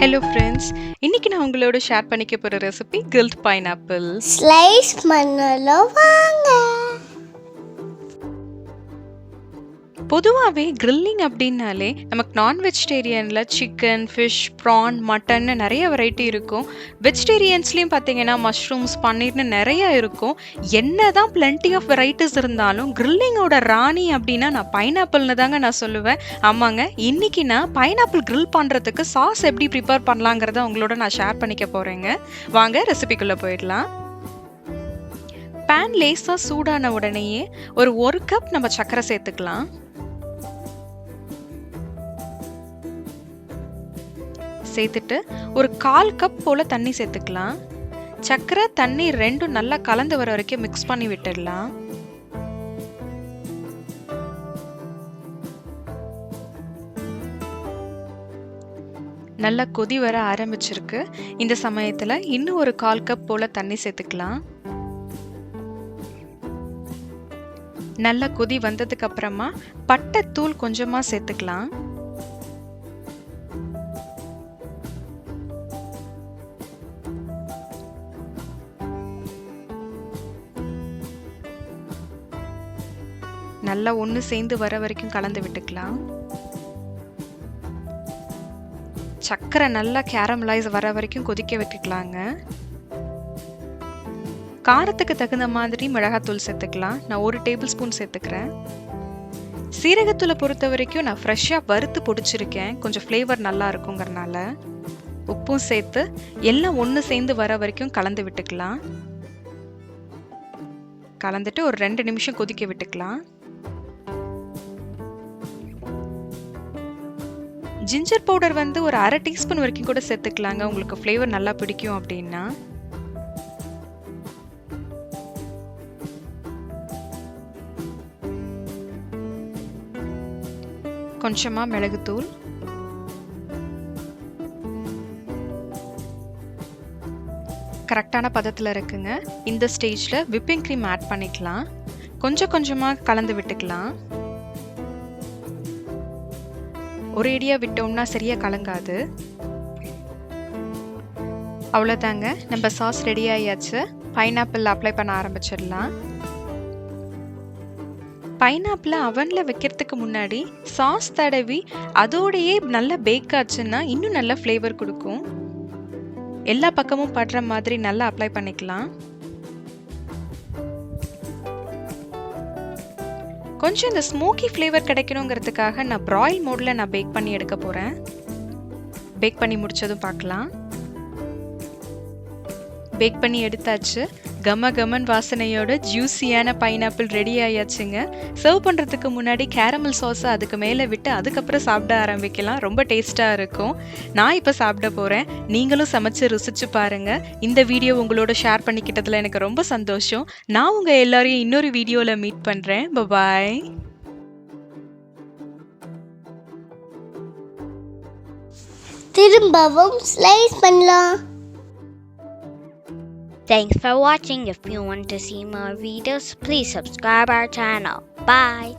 Hello friends, இன்னைக்கு நான் உங்களோட ஷேர் பண்ணிக்க போகிற ரெசிபி கிரில்ட் பைனாப்பிள். ஸ்லைஸ் பண்ணலாம் வாங்க. பொதுவாகவே கிரில்லிங் அப்படின்னாலே நமக்கு நான் வெஜிடேரியனில் சிக்கன், ஃபிஷ், ப்ரான், மட்டன்னு நிறைய வெரைட்டி இருக்கும். வெஜிடேரியன்ஸ்லேயும் பார்த்தீங்கன்னா மஷ்ரூம்ஸ், பன்னீர்னு நிறையா இருக்கும். என்ன தான் பிளென்டி ஆஃப் வெரைட்டிஸ் இருந்தாலும் கிரில்லிங்கோட ராணி அப்படின்னா நான் பைனாப்பிள்னு தாங்க நான் சொல்லுவேன். ஆமாங்க, இன்னைக்கு நான் பைனாப்பிள் கிரில் பண்ணுறதுக்கு சாஸ் எப்படி ப்ரிப்பேர் பண்ணலாங்கிறத உங்களோட நான் ஷேர் பண்ணிக்க போகிறேங்க. வாங்க ரெசிபிக்குள்ளே போயிடலாம். பேன் லேசாக சூடான உடனேயே ஒரு கப் நம்ம சர்க்கரை சேர்த்துக்கலாம். சேர்த்துட்டு ஒரு 1/4 கப் போல் தண்ணி சேர்த்துக்கலாம். சர்க்கரை தண்ணி ரெண்டும் நல்லா கலந்து வர வரைக்கும் மிக்ஸ் பண்ணி விட்டுடலாம். நல்லா கொதி வர ஆரம்பிச்சிருக்கு. இந்த சமயத்தில் இன்னும் ஒரு 1/4 கப் போல் தண்ணி சேர்த்துக்கலாம். நல்லா கொதி வந்ததுக்கு அப்புறமா பட்டை தூள் கொஞ்சமாக சேர்த்துக்கலாம். நல்லா ஒன்று சேர்ந்து வர வரைக்கும் கலந்து விட்டுக்கலாம். சர்க்கரை நல்லா கேரமலைஸ் வர வரைக்கும் கொதிக்க விட்டுக்கலாங்க. காரத்துக்கு தகுந்த மாதிரி மிளகாத்தூள் சேர்த்துக்கலாம். நான் 1 டேபிள் ஸ்பூன் சேர்த்துக்கிறேன். சீரகத்தூளை பொறுத்த வரைக்கும் நான் ஃப்ரெஷ்ஷாக வறுத்து பொடிச்சிருக்கேன், கொஞ்சம் ஃப்ளேவர் நல்லா இருக்குங்கிறனால. உப்பும் சேர்த்து எல்லாம் ஒன்று சேர்ந்து வர வரைக்கும் கலந்து விட்டுக்கலாம். கலந்துட்டு ஒரு 2 நிமிஷம் கொதிக்க விட்டுக்கலாம். ஜிஞ்சர் பவுடர் ஒரு 1/2 டீஸ்பூன் வரைக்கும் கூட சேர்த்துக்கலாங்க, உங்களுக்கு ஃப்ளேவர் நல்லா பிடிக்கும் அப்படின்னா. கொஞ்சமா மிளகுத்தூள், கரெக்டான பதத்தில் இருக்குங்க. இந்த ஸ்டேஜில் விப்பிங் க்ரீம் ஆட் பண்ணிக்கலாம். கொஞ்சம் கொஞ்சமாக கலந்து விட்டுக்கலாம். ஒரேடியாக விட்டோம்னா சரியாக கலங்காது. அவ்வளோதாங்க, நம்ம சாஸ் ரெடி ஆகியாச்சு. பைனாப்பிள் அப்ளை பண்ண ஆரம்பிச்சிடலாம். பைனாப்பிளை அவனில் வைக்கிறதுக்கு முன்னாடி சாஸ் தடவி அதோடையே நல்லா பேக் ஆச்சுன்னா இன்னும் நல்ல ஃப்ளேவர் கொடுக்கும். எல்லா பக்கமும் படுற மாதிரி நல்லா அப்ளை பண்ணிக்கலாம். கொஞ்சம் இந்த ஸ்மோக்கி ஃப்ளேவர் கிடைக்கணுங்கிறதுக்காக நான் பிராயில் மோடில் நான் பேக் பண்ணி எடுக்க போகிறேன். பேக் பண்ணி முடிச்சதும் பார்க்கலாம். பேக் பண்ணி எடுத்தாச்சு. கமன் வாசனையோட ஜூஸியான பைனாப்பிள் ரெடி ஆயாச்சுங்க. சர்வ் பண்ணுறதுக்கு முன்னாடி கேரமல் சாஸை அதுக்கு மேலே விட்டு அதுக்கப்புறம் சாப்பிட ஆரம்பிக்கலாம். ரொம்ப டேஸ்ட்டாக இருக்கும். நான் இப்போ சாப்பிட போகிறேன். நீங்களும் சமைச்சு ருசிச்சு பாருங்கள். இந்த வீடியோ உங்களோட ஷேர் பண்ணிக்கிட்டதில் எனக்கு ரொம்ப சந்தோஷம். நான் உங்கள் எல்லாரையும் இன்னொரு வீடியோவில் மீட் பண்ணுறேன். பாய். திரும்பவும் ஸ்லைஸ் பண்ணலாம். Thanks for watching. If you want to see more videos, please subscribe our channel. Bye.